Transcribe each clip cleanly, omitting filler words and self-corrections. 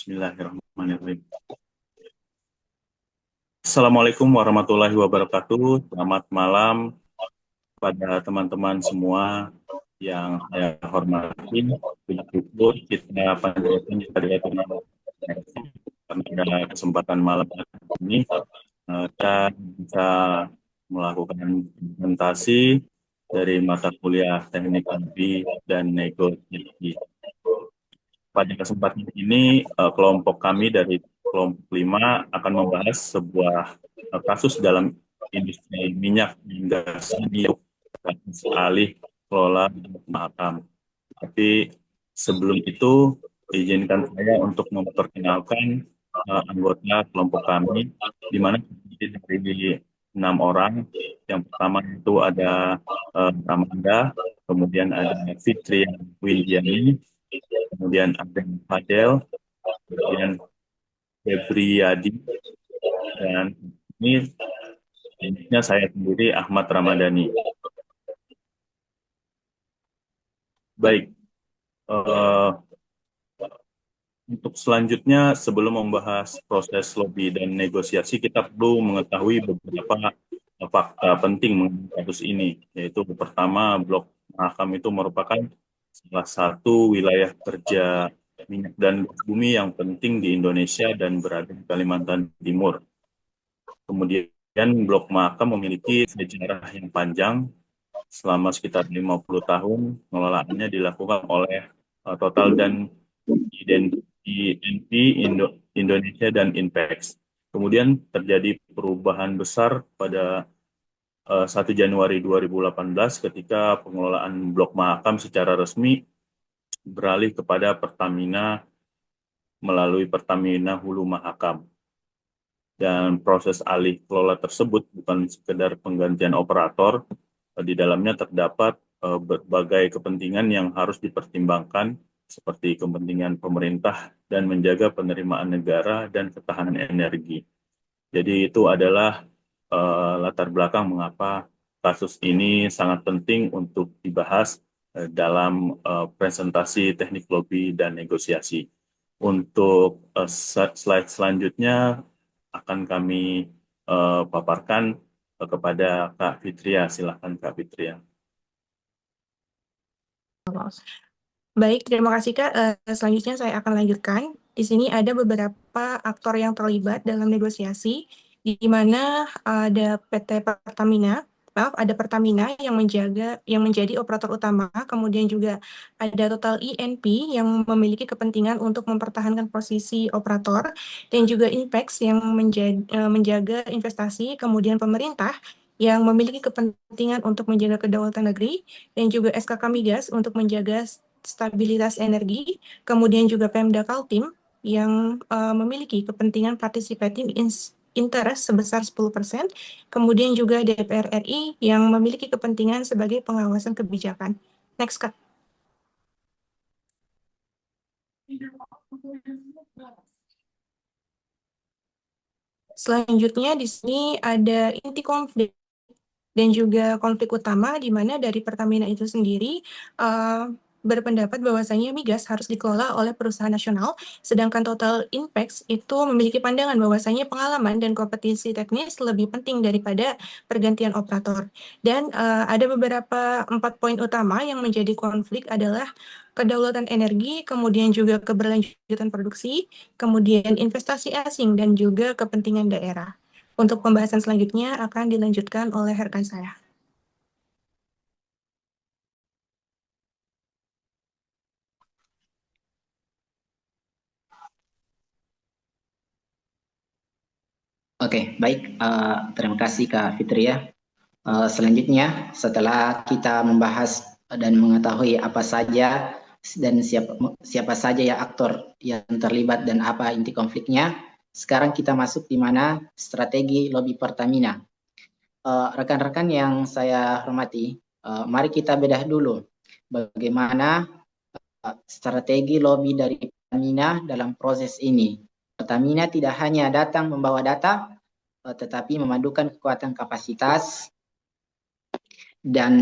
Bismillahirrahmanirrahim. Assalamualaikum warahmatullahi wabarakatuh. Selamat malam pada teman-teman semua yang saya hormati. Bila syukur kita panjatkan kepada pada kesempatan malam ini kita bisa melakukan presentasi dari mata kuliah Teknik Lebih dan Negosiasi. Pada kesempatan ini, kelompok kami dari kelompok 5 akan membahas sebuah kasus dalam industri minyak dan gas bumi, kasus alih kelola makam. Tapi sebelum itu, izinkan saya untuk memperkenalkan anggota kelompok kami, di mana terdiri dari 6 orang. Yang pertama itu ada Amanda, kemudian ada Fitri Windiani, kemudian ada Fadel, kemudian Febriadi, dan ini selanjutnya saya sendiri Ahmad Ramadhani. Baik, eh, untuk selanjutnya sebelum membahas proses lobby dan negosiasi, kita perlu mengetahui beberapa fakta penting mengenai kasus ini, yaitu pertama, Blok Mahakam itu merupakan salah satu wilayah kerja minyak dan gas bumi yang penting di Indonesia dan berada di Kalimantan Timur. Kemudian Blok Mahakam memiliki sejarah yang panjang, selama sekitar 50 tahun pengelolaannya dilakukan oleh Total dan INP Indonesia dan Inpex. Kemudian terjadi perubahan besar pada 1 Januari 2018 ketika pengelolaan Blok Mahakam secara resmi beralih kepada Pertamina melalui Pertamina Hulu Mahakam. Dan proses alih kelola tersebut bukan sekedar penggantian operator, di dalamnya terdapat berbagai kepentingan yang harus dipertimbangkan, seperti kepentingan pemerintah dan menjaga penerimaan negara dan ketahanan energi. Jadi itu adalah latar belakang mengapa kasus ini sangat penting untuk dibahas dalam presentasi teknik lobby dan negosiasi. Untuk slide selanjutnya akan kami paparkan kepada Kak Fitria. Silakan Kak Fitria. Baik, terima kasih Kak. Selanjutnya saya akan lanjutkan. Di sini ada beberapa aktor yang terlibat dalam negosiasi, di mana ada PT Pertamina, ada Pertamina yang menjadi operator utama, kemudian juga ada Total INP yang memiliki kepentingan untuk mempertahankan posisi operator, dan juga Inpex yang menjaga investasi, kemudian pemerintah yang memiliki kepentingan untuk menjaga kedaulatan negeri, dan juga SKK Migas untuk menjaga stabilitas energi, kemudian juga Pemda Kaltim yang memiliki kepentingan participating interest sebesar 10%, kemudian juga DPR RI yang memiliki kepentingan sebagai pengawasan kebijakan. Next, Kak. Selanjutnya di sini ada inti konflik dan juga konflik utama, di mana dari Pertamina itu sendiri berpendapat bahwasanya migas harus dikelola oleh perusahaan nasional, sedangkan Total Inpex itu memiliki pandangan bahwasanya pengalaman dan kompetisi teknis lebih penting daripada pergantian operator. Dan ada beberapa 4 poin utama yang menjadi konflik adalah kedaulatan energi, kemudian juga keberlanjutan produksi, kemudian investasi asing, dan juga kepentingan daerah. Untuk pembahasan selanjutnya akan dilanjutkan oleh rekan saya. Oke, baik. Terima kasih Kak Fitria. Selanjutnya, setelah kita membahas dan mengetahui apa saja dan siapa saja ya aktor yang terlibat dan apa inti konfliknya, sekarang kita masuk di mana strategi lobby Pertamina. Rekan-rekan yang saya hormati, mari kita bedah dulu bagaimana strategi lobby dari Pertamina dalam proses ini. Pertamina tidak hanya datang membawa data, tetapi memadukan kekuatan kapasitas dan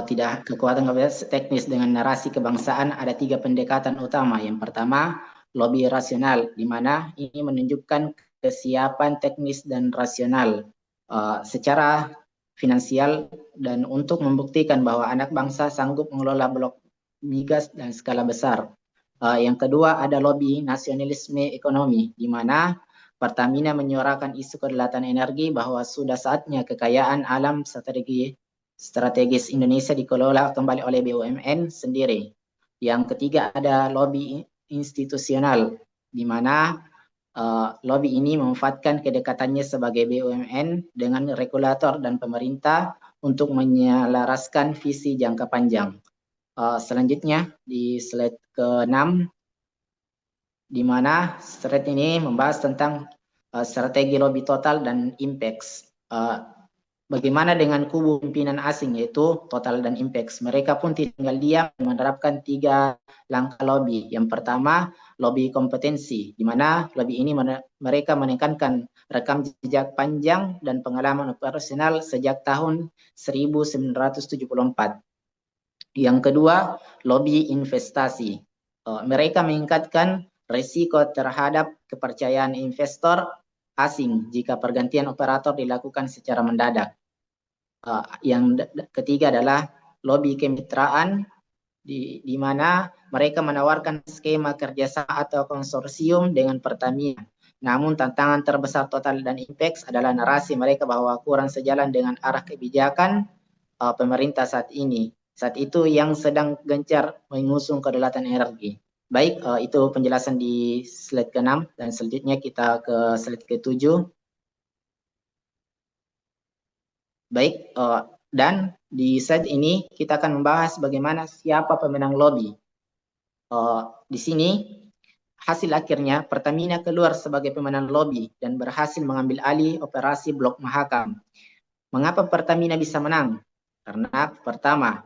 tidak kekuatan kapasitas teknis dengan narasi kebangsaan. Ada 3 pendekatan utama. Yang pertama, lobby rasional, di mana ini menunjukkan kesiapan teknis dan rasional secara finansial dan untuk membuktikan bahwa anak bangsa sanggup mengelola blok migas dan skala besar. Yang kedua ada lobby nasionalisme ekonomi, di mana Pertamina menyuarakan isu kedaulatan energi bahwa sudah saatnya kekayaan alam strategis Indonesia dikelola kembali oleh BUMN sendiri. Yang ketiga ada lobby institusional, di mana lobby ini memanfaatkan kedekatannya sebagai BUMN dengan regulator dan pemerintah untuk menyelaraskan visi jangka panjang. Selanjutnya di slide ke-6, di mana slide ini membahas tentang strategi lobby total dan Impex. Bagaimana dengan kubu pimpinan asing yaitu Total dan Impex? Mereka pun tinggal diam menerapkan 3 langkah lobby. Yang pertama, lobby kompetensi, di mana lobby ini mereka menekankan rekam jejak panjang dan pengalaman operasional sejak tahun 1974. Yang kedua, lobby investasi. Mereka meningkatkan risiko terhadap kepercayaan investor asing jika pergantian operator dilakukan secara mendadak. Yang ketiga adalah lobby kemitraan, di mana mereka menawarkan skema kerjasama atau konsorsium dengan Pertamina. Namun tantangan terbesar Total dan Impex adalah narasi mereka bahwa kurang sejalan dengan arah kebijakan pemerintah saat ini. Saat itu yang sedang gencar mengusung kedaulatan energi. Baik, itu penjelasan di slide ke-6 dan selanjutnya kita ke slide ke-7. Baik, dan di slide ini kita akan membahas bagaimana siapa pemenang lobby. Di sini hasil akhirnya Pertamina keluar sebagai pemenang lobby dan berhasil mengambil alih operasi Blok Mahakam. Mengapa Pertamina bisa menang? Karena pertama,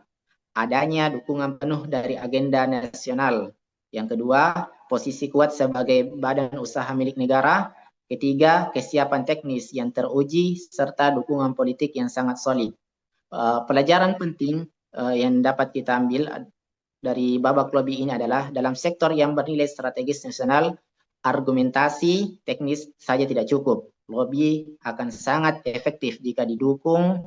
adanya dukungan penuh dari agenda nasional. Yang kedua, posisi kuat sebagai badan usaha milik negara. Ketiga, kesiapan teknis yang teruji serta dukungan politik yang sangat solid. Pelajaran penting yang dapat kita ambil dari babak lobby ini adalah dalam sektor yang bernilai strategis nasional, argumentasi teknis saja tidak cukup. Lobby akan sangat efektif jika didukung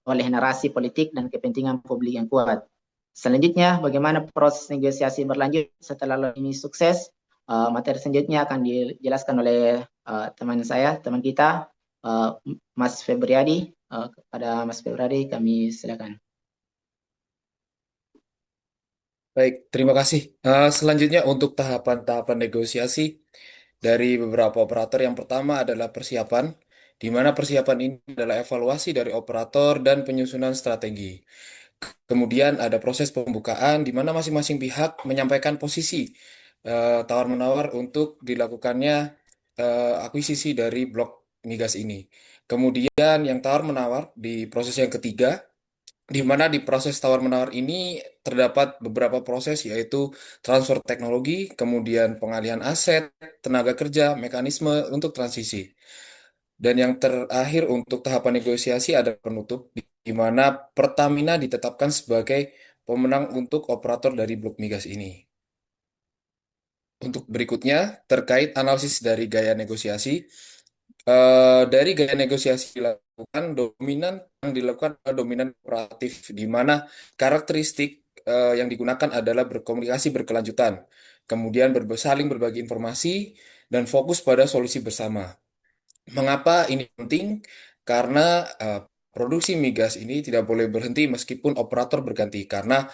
oleh narasi politik dan kepentingan publik yang kuat. Selanjutnya, bagaimana proses negosiasi berlanjut setelah lobby ini sukses? Materi selanjutnya akan dijelaskan oleh teman kita, Mas Febriadi. Kepada Mas Febriadi, kami silakan. Baik, terima kasih. Selanjutnya untuk tahapan-tahapan negosiasi dari beberapa operator, yang pertama adalah persiapan, di mana persiapan ini adalah evaluasi dari operator dan penyusunan strategi. Kemudian ada proses pembukaan, di mana masing-masing pihak menyampaikan posisi tawar-menawar untuk dilakukannya akuisisi dari blok migas ini. Kemudian yang tawar-menawar di proses yang ketiga, di mana di proses tawar-menawar ini terdapat beberapa proses, yaitu transfer teknologi, kemudian pengalihan aset, tenaga kerja, mekanisme untuk transisi. Dan yang terakhir untuk tahapan negosiasi ada penutup, di mana Pertamina ditetapkan sebagai pemenang untuk operator dari blok migas ini. Untuk berikutnya, terkait analisis dari gaya negosiasi, dari gaya negosiasi dilakukan, dominan yang dilakukan adalah dominan kooperatif, di mana karakteristik yang digunakan adalah berkomunikasi berkelanjutan, kemudian saling berbagi informasi, dan fokus pada solusi bersama. Mengapa ini penting? Karena produksi migas ini tidak boleh berhenti meskipun operator berganti, karena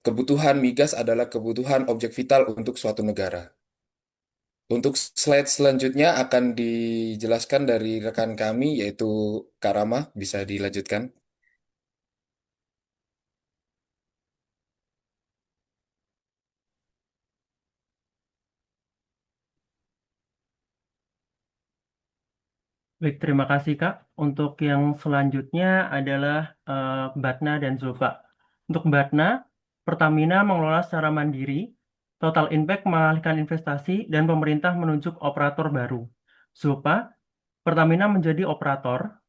kebutuhan migas adalah kebutuhan objek vital untuk suatu negara. Untuk slide selanjutnya akan dijelaskan dari rekan kami, yaitu Kak Rama. Bisa dilanjutkan. Baik, terima kasih Kak. Untuk yang selanjutnya adalah Batna dan Zulfa. Untuk Batna, Pertamina mengelola secara mandiri, Total Impact mengalihkan investasi, dan pemerintah menunjuk operator baru. Zulfa, Pertamina menjadi operator,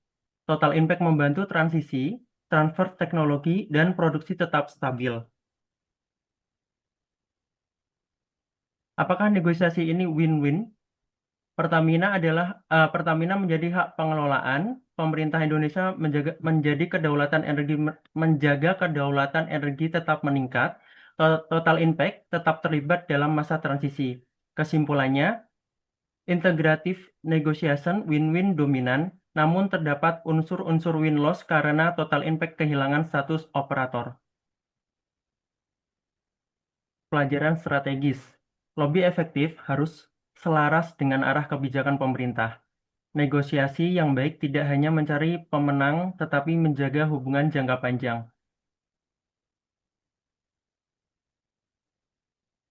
Total Impact membantu transisi, transfer teknologi, dan produksi tetap stabil. Apakah negosiasi ini win-win? Pertamina menjadi hak pengelolaan, pemerintah Indonesia menjadi menjaga kedaulatan energi tetap meningkat, total impact tetap terlibat dalam masa transisi. Kesimpulannya, integratif negotiation win-win dominan, namun terdapat unsur-unsur win-loss karena total impact kehilangan status operator. Pelajaran strategis. Lobby efektif harus selaras dengan arah kebijakan pemerintah. Negosiasi yang baik tidak hanya mencari pemenang, tetapi menjaga hubungan jangka panjang.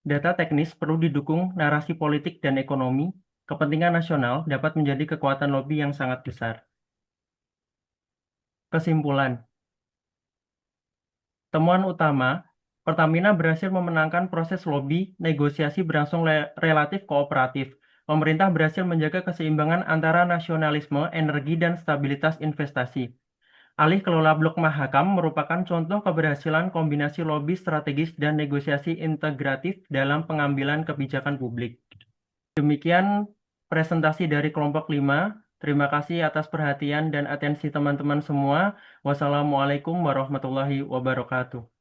Data teknis perlu didukung narasi politik dan ekonomi. Kepentingan nasional dapat menjadi kekuatan lobby yang sangat besar. Kesimpulan. Temuan utama, Pertamina berhasil memenangkan proses lobby, negosiasi berlangsung relatif kooperatif. Pemerintah berhasil menjaga keseimbangan antara nasionalisme, energi, dan stabilitas investasi. Alih kelola Blok Mahakam merupakan contoh keberhasilan kombinasi lobby strategis dan negosiasi integratif dalam pengambilan kebijakan publik. Demikian presentasi dari kelompok 5. Terima kasih atas perhatian dan atensi teman-teman semua. Wassalamualaikum warahmatullahi wabarakatuh.